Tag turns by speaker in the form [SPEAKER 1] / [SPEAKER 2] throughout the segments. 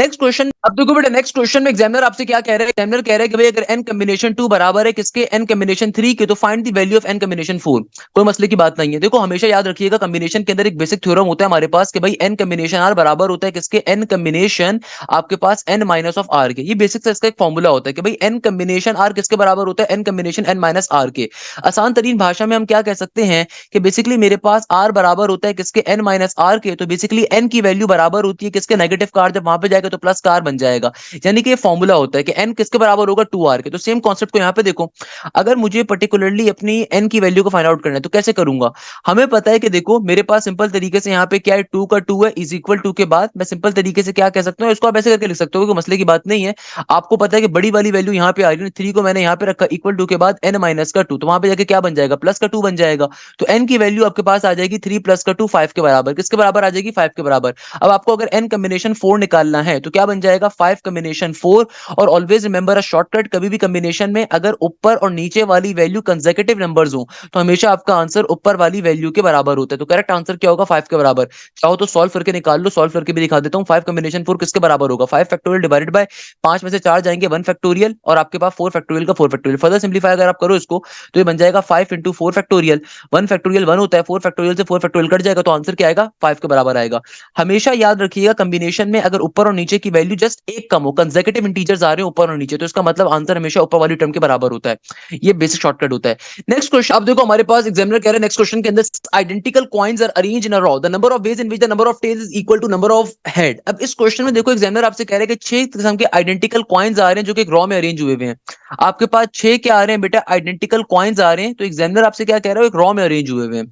[SPEAKER 1] Next question, अब देखो बेटा नेक्स्ट क्वेश्चन में एग्जामिनर आपसे क्या कह रहा है, एग्जामिनर कह रहा है कि भाई अगर n कॉम्बिनेशन 2 बराबर है किसके, n कॉम्बिनेशन 3 के, तो find the value of n combination 4। कोई मसले की बात नहीं है। देखो हमेशा याद रखिएगा कॉम्बिनेशन के अंदर एक बेसिक थ्योरम होता है हमारे पास कि भाई n कॉम्बिनेशन r बराबर होता है किसके, n कॉम्बिनेशन आपके पास n माइनस ऑफ r के। ये बेसिक सा इसका एक फॉर्मूला होता है कि भाई n कॉम्बिनेशन r किसके बराबर होता है, n combination n minus r के। आसान तरीन भाषा में हम क्या कह सकते हैं कि बेसिकली मेरे पास r बराबर होता है किसके, n माइनस r के। तो बेसिकली n की वैल्यू बराबर होती है किसके, नेगेटिव का r, जब वहां पे जाएगा तो प्लस का r बन जाएगा। यानी कि ये फॉर्मूला होता है कि n किसके बराबर होगा, 2r के। तो सेम कॉन्सेप्ट को यहाँ पे देखो, अगर मुझे पर्टिकुलरली अपनी n की वैल्यू को फाइंड आउट करना है तो कैसे करूंगा। हमें पता है कि देखो मेरे पास सिंपल तरीके से यहाँ पे क्या है, 2 का 2 है, इज इक्वल 2 के बाद मैं सिंपल तरीके से क्या कह सकता हूँ, इसको आप ऐसे करके लिख सकते हो, कोई मसले की बात नहीं है। आपको पता है कि बड़ी वाली वैल्यू यहाँ पे आ रही है, 3 को मैंने यहाँ पे रखा इक्वल 2 के बाद n माइनस का 2, तो वहां पे जाके क्या बन जाएगा, प्लस का 2 बन जाएगा। तो n की वैल्यू आपके पास आ जाएगी 3 प्लस का 2 5 के बराबर। किसके बराबर आ जाएगी, 5 के बराबर। अब आपको अगर n कॉम्बिनेशन 4 निकालना है तो क्या बन जाएगा, 5 कॉम्बिनेशन 4। और ऑलवेज रिमेंबर अ शॉर्टकट, कभी भी कॉम्बिनेशन में अगर ऊपर और नीचे वाली वैल्यू कंसेक्यूटिव नंबर्स हो तो हमेशा आपका आंसर ऊपर वाली वैल्यू के बराबर होता है। तो करेक्ट आंसर क्या होगा, 5 के बराबर। चाहो तो सॉल्व करके निकाल लो, सॉल्व करके भी दिखा देता हूँ। 5 कॉम्बिनेशन 4 किसके बराबर होगा, 5 फैक्टोरियल डिवाइडेड बाय 5 में से 4 जाएंगे 1 फैक्टोरियल, और आपके पास 4 फैक्टोरियल का 4 फैक्टोरियल। फर्दर सिंप्लीफाई अगर आप करो इसको तो ये बन जाएगा 5 इंटू 4 फैक्टोरियल। 1 फैक्टोरियल 1 होता है, 4 फैक्टोरियल से 4 फैक्टोरियल कट जाएगा तो आंसर क्या आएगा, 5 के बराबर आएगा। हमेशा याद रखिएगा कॉम्बिनेशन में अगर ऊपर और नीचे की वैल्यू जस्ट एक कम हो, कंसेक्यूटिव इंटीजर्स आ रहे हैं ऊपर और नीचे, तो इसका मतलब आंसर हमेशा ऊपर वाली टर्म के बराबर होता है। ये बेसिक शॉर्टकट होता है। नेक्स्ट क्वेश्चन, अब देखो हमारे पास एग्जामिनर कह रहे हैं नेक्स्ट क्वेश्चन के अंदर, identical coins are arranged in a row, the number of ways in which the number of tails is equal to number of head. अब इस क्वेश्चन में देखो एग्जामिनर आपसे कह रहे हैं कि 6 किस्म के आइडेंटिकल कॉइन्स आ रहे हैं जो कि एक रो में अरेंज हुए हुए हैं। आपके पास 6 क्या आ रहे हैं बेटा, आइडेंटिकल कॉइन्स आ रहे हैं। तो एग्जामिनर आपसे क्या कह रहा है, एक रो में अरेंज हुए हुए हैं।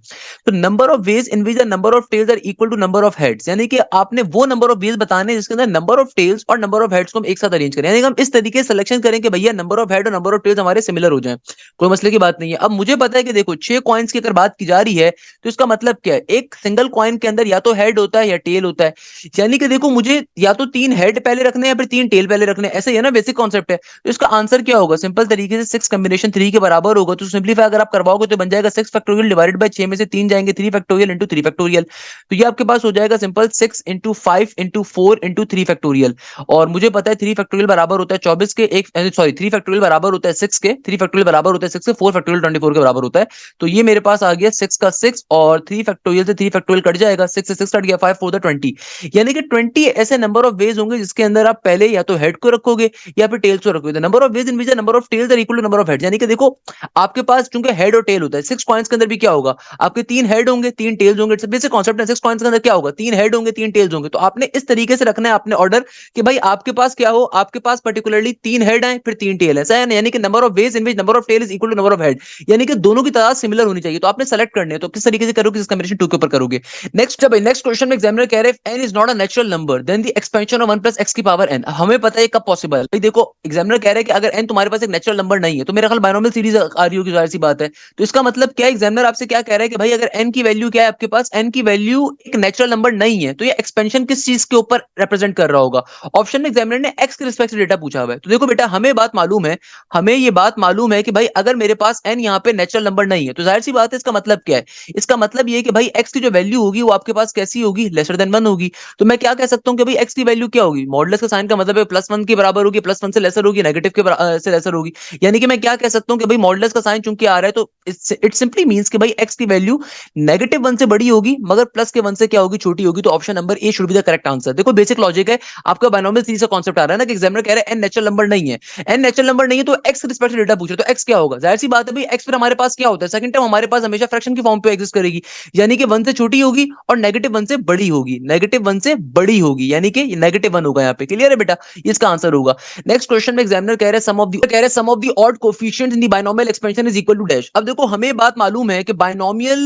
[SPEAKER 1] तो number of ways in which the number of tails are equal to number of heads, यानी कि आपने वो नंबर ऑफ वेज बताने जिसके अंदर नंबर ऑफ टेल्स और नंबर ऑफ हेड्स को हम एक साथ अरेंज करें, यानी कि हम इस तरीके से सिलेक्शन करें कि भैया नंबर ऑफ हेड और नंबर ऑफ टेल्स हमारे सिमिलर हो जाएं। कोई मसले की बात नहीं है। अब मुझे पता है कि देखो 6 कॉइन्स की अगर बात की जा रही है तो इसका मतलब क्या है, एक सिंगल कॉइन के अंदर या तो हेड होता है या टेल होता है। यानी कि देखो मुझे या तो 3 हेड पहले रखने हैं या फिर 3 टेल पहले रखने हैं, ऐसे ही है ना, बेसिक कॉन्सेप्ट है। तो इसका आंसर क्या होगा, सिंपल तरीके से 6 कॉम्बिनेशन 3 के बराबर होगा। तो सिंपलीफाई अगर आप करवाओगे तो बन जाएगा 6 फैक्टोरियल डिवाइडेड बाय 6 में से 3 जाएंगे 3 फैक्टोरियल इंटू 3 फैक्टोरियल। तो ये आपके पास हो जाएगा simple 6 into 5 into 4 into 3 factorial. और मुझे पता है 3 फैक्टोरियल बराबर होता है 24 के, एक सॉरी 3 फैक्टोरियल बराबर होता है 6 के, 3 फैक्टोरियल बराबर होता है 6 के, 4 फैक्टोरियल 24 के बराबर होता है। तो ये मेरे पास आ गया 6 का 6, और 3 फैक्टोरियल से 3 फैक्टोरियल कट जाएगा, 6 से 6 कट गया, 5 4 20। यानी कि 20 ऐसे नंबर ऑफ वेज होंगे जिसके अंदर आप पहले या तो हेड को रखोगे या फिर टेल्स को रखोगे। Number of ways in which the number of tails are equal to number of head, यानी कि देखो आपके पास चूंकि हेड और टेल होता है, 6 कॉइन्स के अंदर भी क्या होगा, आपके 3 हेड होंगे 3 टेल्स होंगे। इट्स बेसिक कॉन्सेप्ट है। 6 कॉइन्स के अंदर क्या होगा, 3 हेड होंगे 3 टेल्स होंगे। तो आपने इस तरीके से रखना है आपने ऑर्डर कि भाई आपके पास क्या हो, आपके पास पर्टिकुलरली 3 हेड है फिर 3 टेल है, ऐसा है ना। यानी कि number of ways in which number of tail is equal to number of head, यानी कि दोनों की तादाद सिमिलर होनी चाहिए। तो आपने सेलेक्ट करने हैं तो किस तरीके से करोगे, किस कॉम्बिनेशन 2 के ऊपर करोगे। नेक्स्ट जब नेक्स्ट क्वेश्चन में एग्जामिनर कह रहे हैं n is not a natural number then the expansion of 1 plus x की पावर n। हमें पता है कब पॉसिबल है भाई। देखो एग्जामिनर कह रहे हैं कि अगर n तुम्हारे पास एक नेचुरल नंबर नहीं है तो मेरा ख्याल बायनोमियल सीरीज आ रही होगी, जाहिर सी बात है। तो इसका मतलब क्या है, एग्जामिनर आपसे क्या कह रहा है कि भाई अगर n की वैल्यू क्या है आपके पास, n की वैल्यू एक नेचुरल नंबर नहीं है तो ये एक्सपेंशन किस चीज के ऊपर रिप्रेजेंट कर रहा होगा। ऑप्शन में एग्जामिनर ने x के रिस्पेक्ट से डेटा पूछा हुआ है। तो देखो बेटा हमें बात मालूम है, हमें ये बात मालूम है कि भाई अगर मेरे पास n यहाँ पे नेचुरल नंबर नहीं है तो जाहिर सी बात है इसका मतलब क्या है, इसका मतलब ये है कि भाई x की जो वैल्यू होगी वो आपके पास कैसी होगी, लेसर देन 1 होगी। तो मैं क्या कह सकता हूँ कि भाई x की वैल्यू क्या होगी, मॉडुलस का साइन का मतलब है +1 के बराबर होगी, +1 से लेसर होगी, नेगेटिव के से लेसर होगी। यानी कि मैं क्या कह सकता हूँ कि भाई मॉडुलस का साइन चूंकि आ रहा है तो इट सिंपली मींस कि भाई x की वैल्यू -1 से बड़ी होगी मगर प्लस के 1 से क्या होगी, छोटी होगी। तो option number A should be the correct answer. देखो बेसिक लॉजिक है, आपका बायनोमियल सीरीज का कांसेप्ट आ रहा है ना कि एग्जामिनर कह रहा है n नेचुरल नंबर नहीं है, n नेचुरल नंबर नहीं है तो x के रिस्पेक्ट से डेटा पूछ रहे तो x क्या होगा, जाहिर सी बात है भाई x पर हमारे पास क्या होता है, सेकंड टर्म हमारे पास हमेशा फ्रैक्शन की फॉर्म पे एग्जिस्ट करेगी, यानी कि 1 से छोटी होगी और -1 से बड़ी होगी, -1 से बड़ी होगी, यानी कि -1 होगा यहाँ पे। क्लियर है बेटा, ये इसका आंसर होगा। नेक्स्ट क्वेश्चन में examiner sum of the odd coefficients in the binomial expansion is equal to dash. अब देखो हमें बात मालूम है कि बायनोमियल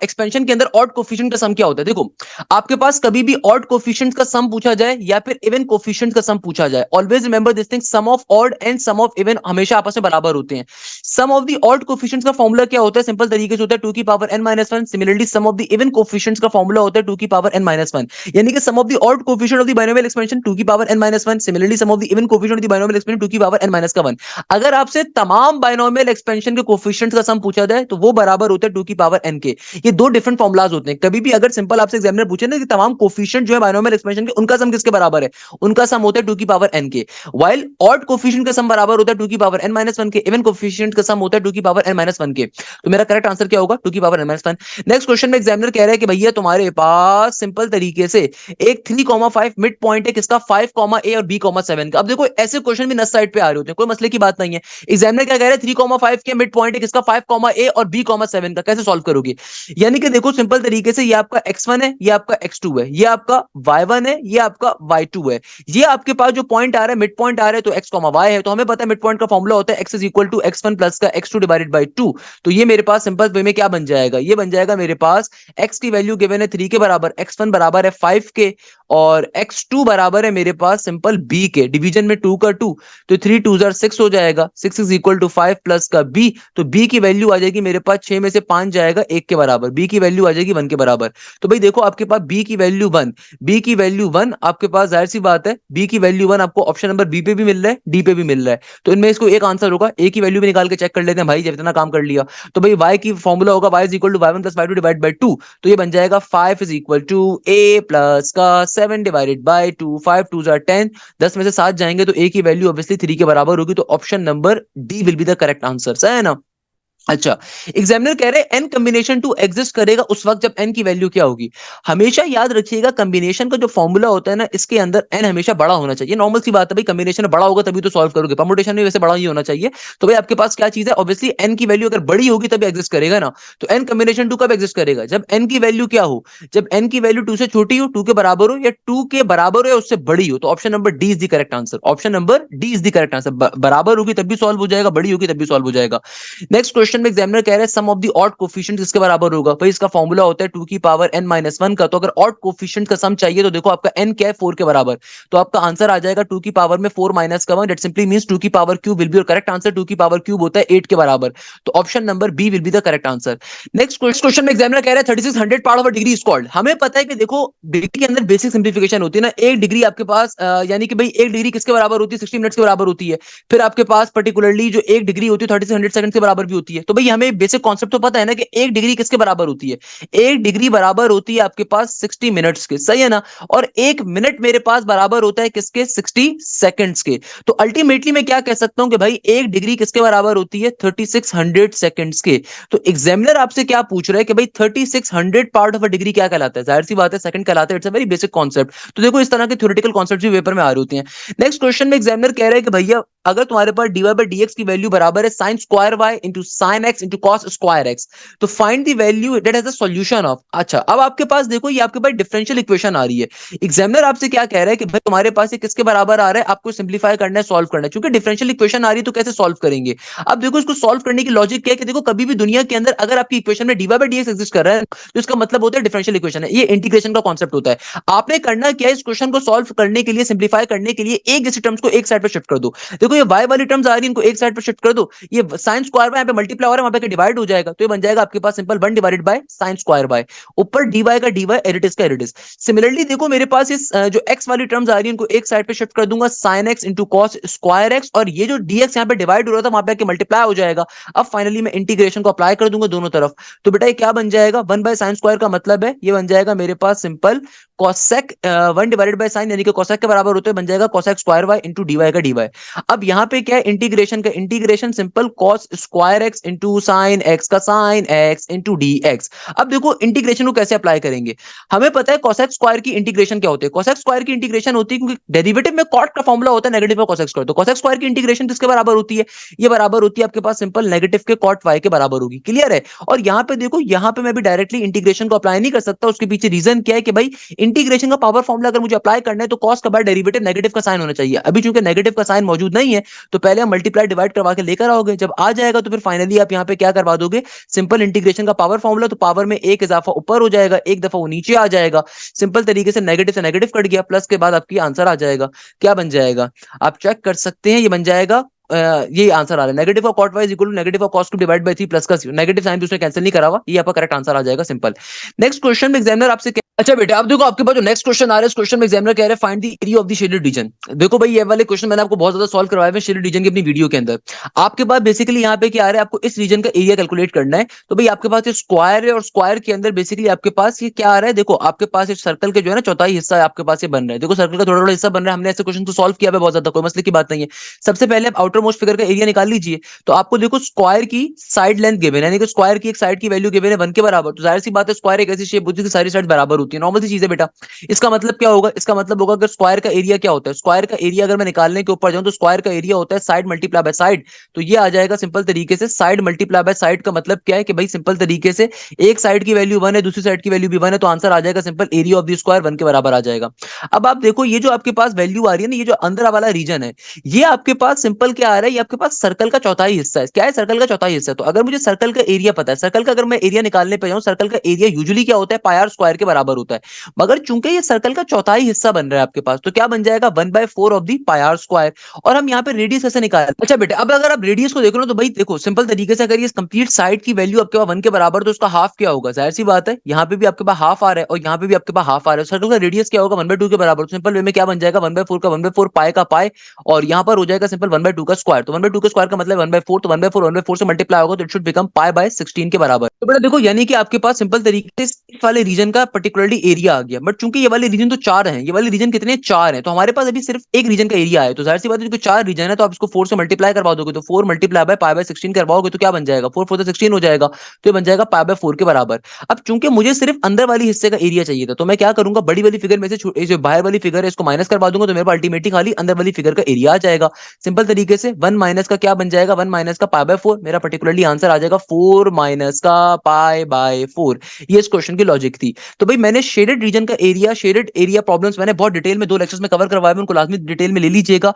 [SPEAKER 1] एक्सपेंशन के अंदर ऑड कोफिशिएंट का सम क्या होता है। देखो आपके पास कभी भी ऑड कोफिशिएंट्स का सम पूछा जाए या फिर इवन कोफिशिएंट्स का सम पूछा जाए, always remember this thing, sum of odd and sum of even हमेशा आपस में बराबर होते हैं। Sum of the odd coefficients का फॉर्मूला क्या होता है, सिंपल तरीके से होता है 2 की power n minus 1। Similarly sum of the even coefficients का फॉर्मूला होता है 2 की पावर n माइनस 1, यानी कि sum of the odd coefficient of the binomial expansion 2 की power n minus 1। Similarly sum of the even coefficient of the binomial expansion 2 की power n minus का 1। अगर आपसे तमाम बायनोमियल एक्सपेंशन के कोफिशिएंट्स का सम पूछा जाए तो वो बराबर होता है 2 की पावर n के। ये 2 डिफरेंट फॉर्मुलाज होते हैं। कभी भी अगर सिंपल आपसे एग्जामिनर पूछे ना कि तमाम कोफिशिएंट जो है बायनोमियल एक्सपेंशन के उनका सम किसके बराबर बराबर है उनका सम होता है 2 की पावर n के, while ऑड कोफिशिएंट का सम बराबर होता है 2 की पावर n माइनस 1 के, इवन कोफिशिएंट का सम होता है 2 की पावर n माइनस 1 के। तो मेरा करेक्ट आंसर क्या होगा 2 की power n minus 1। Next question में एग्जामिनर कह रहा है कि भैया तुम्हारे पास सिंपल तरीके से एक 3,5 मिड पॉइंट है किसका 5, a और b, 7 का। अब देखो ऐसे क्वेश्चन भी नस साइड पे आ रहे होते हैं, कोई मसले की बात नहीं है। एग्जामिनर क्या कह रहा है 3,5 के मिड पॉइंट है किसका 5, a और b, 7 का, कैसे सॉल्व करोगे? यानी कि देखो सिंपल तरीके से ये आपका x1 है, ये आपका x2 है, ये आपका y1 है, ये आपका y2 है। ये आपके पास जो पॉइंट आ रहा है मिड पॉइंट आ रहा है तो x, y है, तो हमें पता है मिड पॉइंट का फॉर्मूला होता है x is equal to x1 plus का x2 डिवाइडेड बाई 2। तो ये मेरे पास सिंपल वे में क्या बन जाएगा, ये बन जाएगा मेरे पास x की वैल्यू गिवन है 3 के बराबर, x1 बराबर है 5 के और x2 बराबर है मेरे पास सिंपल b के, डिवीजन में 2 का 2, तो 3 2 6 हो जाएगा, 6 इज इक्वल टू 5 प्लस का b, तो b की वैल्यू आ जाएगी मेरे पास 6 में से 5 जाएगा 1 के बराबर, b की वैल्यू आ जाएगी 1 के बराबर। तो भाई देखो आपके पास b की वैल्यू 1, b की वैल्यू 1 आपके पास, जाहिर सी बात है b की वैल्यू 1 आपको ऑप्शन नंबर b पे भी मिल रहा है, d पे भी मिल रहा है, तो इनमें इसको एक आंसर होगा। a की वैल्यू भी निकाल के चेक कर लेते हैं भाई, जब इतना काम कर लिया तो भाई y की फॉर्मूला होगा y is equal to y1 plus y2 divide by 2, तो ये बन जाएगा 5 is equal to a plus का 7 डिवाइडेड बाई 2, 5 2 10, 10 में से 7 जाएंगे तो a की वैल्यू ऑब्वियसली 3 के बराबर होगी, तो option number D will be the correct answer, सही है ना? अच्छा, एग्जामिनर कह रहे हैं n कॉम्बिनेशन 2 एग्जिस्ट करेगा उस वक्त जब n की वैल्यू क्या होगी। हमेशा याद रखिएगा कॉम्बिनेशन का जो फॉर्मूला होता है ना, इसके अंदर n हमेशा बड़ा होना चाहिए, नॉर्मल सी बात है भाई, कॉम्बिनेशन बड़ा होगा तभी तो सॉल्व करोगे, परम्यूटेशन में वैसे बड़ा ही होना चाहिए। तो भाई आपके पास क्या चीज है, ऑब्वियसली n की वैल्यू अगर बड़ी होगी तभी एग्जिस्ट करेगा ना, तो n कॉम्बिनेशन 2 कब एग्जिस्ट करेगा, जब n की वैल्यू क्या हो, जब n की वैल्यू 2 से छोटी हो, 2 के बराबर हो, या 2 के बराबर हो या उससे बड़ी हो, तो option number D is the correct answer, option number D is the correct answer. बराबर होगी तब भी सॉल्व हो जाएगा, बड़ी होगी तब भी सॉल्व हो जाएगा। नेक्स्ट क्वेश्चन में एग्जामिनर कह रहे हैं sum of the odd coefficient किसके बराबर होगा, भाई इसका फॉर्मूला होता है 2 की पावर n माइनस 1 का, तो अगर ऑड कोफिशिएंट का सम चाहिए तो देखो आपका n क्या है 4 के बराबर, तो आपका आंसर आ जाएगा 2 की पावर में 4 माइनस का 1, दैट सिंपली मींस 2 की power cube will be your correct answer, 2 की पावर क्यूब होता है 8 के बराबर, तो option number B will be the correct answer. Next question में एग्जामिनर कह रहे हैं 3600 part of a degree is called. हमें पता है कि देखो डिग्री के अंदर बेसिक सिंप्लीफिकेशन होती है ना, एक डिग्री आपके पास यानी कि भाई एक डिग्री किसके बराबर होती है 60 मिनट्स के बराबर होती है, फिर आपके पास पर्टिकुलरली जो एक डिग्री होती है 3600 सेकंड के बराबर भी होती है। तो भाई हमें बेसिक कॉन्सेप्ट तो पता है ना कि एक डिग्री किसके बराबर होती है, एक डिग्री बराबर होती है आपके पास 60 मिनट्स के, सही है ना, और एक मिनट मेरे पास बराबर होता है किसके 60 सेकंड्स के। तो अल्टीमेटली मैं क्या कह सकता हूं कि भाई एक डिग्री किसके बराबर होती है 3600 सेकंड्स के। तो एग्जामिनर आपसे क्या पूछ रहा है कि भाई 3600 पार्ट ऑफ अ डिग्री क्या कहलाता है, जाहिर सी बात है सेकंड कहलाता है, it's a very basic concept. तो देखो इस तरह के थ्योरेटिकल कॉन्सेप्ट भी पेपर में आ रहे होते हैं। नेक्स्ट क्वेश्चन में एग्जामिनर कह रहा है कि भैया अगर तुम्हारे पास dy by dx की वैल्यू बराबर है sin square y into sin x into cos square x, तो find the value that has the solution of. अच्छा, अब आपके पास देखो ये आपके पास डिफरेंशियल इक्वेशन आ रही है, एग्जामिनर आपसे क्या कह रहा है कि भाई तुम्हारे पास ये किसके बराबर आ रहा है, आपको सिंप्लीफाई करना है, सॉल्व करना है, क्योंकि डिफरेंशियल इक्वेशन आ रही है तो कैसे सॉल्व करेंगे। अब देखो इसको सॉल्व करने की लॉजिक क्या है कि देखो कभी भी दुनिया के अंदर अगर आपकी इक्वेशन में dy by dx एग्जिस्ट कर रहा है तो इसका मतलब होता है डिफरेंशियल इक्वेशन है, ये इंटीग्रेशन का कॉन्सेप्ट होता है। आपने करना क्या है, इस क्वेश्चन को सॉल्व करने के लिए, सिंप्लीफाई करने के लिए एक जैसी टर्म्स को एक साइड पर शिफ्ट कर दो। देखो ये y वाली टर्म्स आ रही है, इनको एक साइड पर शिफ्ट कर दो, ये sin स्क्वायर बाय यहाँ पे मल्टीप्लाई हो रहा है, वहां पे डिवाइड हो जाएगा, तो ये बन जाएगा आपके पास simple 1 divided by sin square by ऊपर dy का dy एरिटिस का एरिटिस। सिमिलरली देखो मेरे पास इस जो x वाली टर्म्स आ रही है इनको एक साइड पे शिफ्ट कर दूंगा sin x into cos square x, और ये जो dx यहाँ पे डिवाइड हो रहा था वहां पे आके मल्टीप्लाई हो जाएगा। अब फाइनली मैं इंटीग्रेशन को अप्लाई कर दूंगा दोनों तरफ, तो बेटा ये क्या बन जाएगा 1 बाय sin स्क्वायर का मतलब है ये बन जाएगा मेरे पास simple cosec 1 divided by sin, यानी कि cosec के बराबर होते हैं, बन जाएगा cosec square y into dy का dy। अब यहाँ पे क्या है इंटीग्रेशन का, integration simple cos square x into sin x का sin x into dx। अब देखो इंटीग्रेशन को कैसे अप्लाई करेंगे, हमें पता है cosec स्क्वायर की इंटीग्रेशन क्या होती है, cosec स्क्वायर की इंटीग्रेशन होती है क्योंकि डेरिवेटिव में cot का फॉर्मूला होता है नेगेटिव का cosec स्क्वायर, तो cosec स्क्वायर की इंटीग्रेशन किसके बराबर होती है, ये बराबर होती है आपके पास सिंपल नेगेटिव के cot y के बराबर होगी, क्लियर है। और यहाँ पे देखो यहाँ पे मैं भी डायरेक्टली इंटीग्रेशन को अप्लाई नहीं कर सकता, उसके पीछे रीजन क्या है कि भाई इंटीग्रेशन का पावर फॉर्मूला अगर मुझे अप्लाई करना है तो cos का बाय डेरिवेटिव नेगेटिव का साइन होना चाहिए, अभी चूंकि नेगेटिव का साइन मौजूद नहीं है तो पहले हम मल्टीप्लाई डिवाइड करवा के लेकर आओगे, जब आ जाएगा तो फिर फाइनली आप यहाँ पे क्या करवा दोगे, सिंपल इंटीग्रेशन का पावर फॉर्मूला, तो पावर में एक इजाफा ऊपर हो जाएगा, एक दफा वो नीचे आ जाएगा, सिंपल तरीके से नेगेटिव कट गया, प्लस के बाद आपकी आंसर आ जाएगा, क्या बन जाएगा आप चेक कर सकते हैं, ये बन जाएगा ये आंसर आ रहा है। Negative of cot y is equal to negative of cos cube divide by 3 plus का नेगेटिव साइन भी उसने कैंसिल नहीं करा हुआ, ये आपका करेक्ट आंसर आ जाएगा, सिंपल। नेक्स्ट क्वेश्चन में एग्जामिनर आपसे अच्छा बेटा, अब देखो आपके पास जो नेक्स्ट क्वेश्चन आ रहा है, इस क्वेश्चन में एग्जामिनर कह रहे हैं find the area of the shaded region. देखो भाई, ये वाले क्वेश्चन मैंने आपको बहुत ज्यादा सॉल्व करवाए हैं शेडेड रीजन की अपनी वीडियो के अंदर। आपके पास बेसिकली यहाँ पे क्या आ रहा है, आपको इस रीजन का एरिया कैलकुलेट करना है। तो भाई आपके पास ये स्क्वायर है, और स्क्वायर के अंदर बेसिकली आपके पास ये क्या आ रहा है, देखो आपके पास एक सर्कल के जो है ना चौथाई हिस्सा आपके पास ये बन रहा है। देखो सर्कल का थोड़ा थोड़ा हिस्सा बन रहा है, हमने ऐसे क्वेश्चन तो सॉल्व किया है बहुत ज्यादा, कोई मसले की बात नहीं है। सबसे पहले आप आउटर मोस्ट फिगर का एरिया निकाल लीजिए। तो आपको देखो स्क्वायर की साइड लेंथ गिवन है, यानी कि स्क्वायर की एक साइड की वैल्यू गिवन है 1 के बराबर। तो जाहिर सी बात है स्क्वायर एक ऐसी शेप होती है कि सारी साइड बराबर होती है, नॉर्मल सी चीज है बेटा। इसका मतलब क्या होगा, इसका मतलब होगा अगर स्क्वायर का एरिया क्या होता है, स्क्वायर का एरिया अगर मैं निकालने के ऊपर जाऊं तो स्क्वायर का एरिया होता है साइड मल्टीप्लाई बाय साइड। तो ये आ जाएगा सिंपल तरीके से साइड मल्टीप्लाई बाय साइड का मतलब क्या है कि भाई सिंपल तरीके से एक साइड की वैल्यू 1 है, दूसरी साइड की वैल्यू भी 1 है, तो आंसर आ जाएगा simple area of the square 1 के बराबर आ जाएगा। अब आप देखो ये जो आपके पास वैल्यू आ रही है ना, ये जो अंदर वाला रीजन है, ये आपके पास सिंपल क्या आ रहा है, ये आपके पास सर्कल का चौथाई हिस्सा है। क्या है, सर्कल का चौथाई हिस्सा है। तो अगर मुझे सर्कल का एरिया पता है, सर्कल का अगर मैं एरिया निकालने पे जाऊं, सर्कल का एरिया यूजुअली क्या होता है, पाई आर स्क्वायर के बराबर होता है। मगर चूंकि ये सर्कल का चौथाई हिस्सा बन रहा है आपके पास, तो क्या बन जाएगा 1/4 of the pi r square. और हम यहाँ पे रेडियस कैसे निकाल, अच्छा बेटे अब अगर आप रेडियस को देखो ना, तो भाई देखो सिंपल तरीके से अगर ये कंप्लीट साइड की वैल्यू आपके पास 1 के बराबर, तो उसका हाफ क्या होगा, जाहिर सी बात है यहाँ पे भी आपके पास हाफ आ रहा है और यहाँ पे भी आपके पास हाफ आ रहा है। सर्कल का रेडियस क्या होगा 1/2 के बराबर। तो सिंपल वे में क्या बन जाएगा 1/4 का 1/4 पाई का पाई, और यहाँ पर हो जाएगा सिंपल 1/2 का स्क्वायर। तो 1/2 का स्क्वायर का मतलब 1/4, तो 1/4 से मल्टीप्लाई होगा तो it should become pi by 16 के बराबर। तो बेटा देखो यानी कि आपके पास सिंपल तरीके से इस वाले रीजन का पर्टिकुलरली एरिया आ गया। बट चूंकि ये वाले रीजन तो 4 हैं, ये वाले रीजन कितने 4 हैं, तो हमारे पास अभी सिर्फ एक रीजन का एरिया है। तो जाहिर सी बात है जो 4 रीजन है, तो आप इसको 4 से मल्टीप्लाई करवा दोगे, तो 4 मल्टीप्लाई बाय पाई बाय 16 करवाओगे तो क्या बन जाएगा, 4 4 16 हो जाएगा। तो ये बन जाएगा पाई बाय 4 के बराबर। अब चूंकि मुझे सिर्फ अंदर वाली हिस्से का एरिया चाहिए था, तो मैं क्या करूंगा, बड़ी वाली फिगर में से जो बाहर वाली फिगर है इसको माइनस करवा दूंगा, तो मेरे पास अल्टीमेटली खाली अंदर वाली फिगर का एरिया आ जाएगा। सिंपल तरीके से 1 माइनस का क्या बन जाएगा, 1 माइनस का पाई बाय 4, मेरा पर्टिकुलरली आंसर आ जाएगा 4 माइनस का पाई बाय 4। ये इस क्वेश्चन की लॉजिक थी। तो भाई मैंने शेडेड रीजन का एरिया, शेडेड एरिया प्रॉब्लम्स मैंने बहुत डिटेल में 2 लेक्चर्स में कवर करवाए हैं, उनको लाजमी डिटेल में ले लीजिएगा।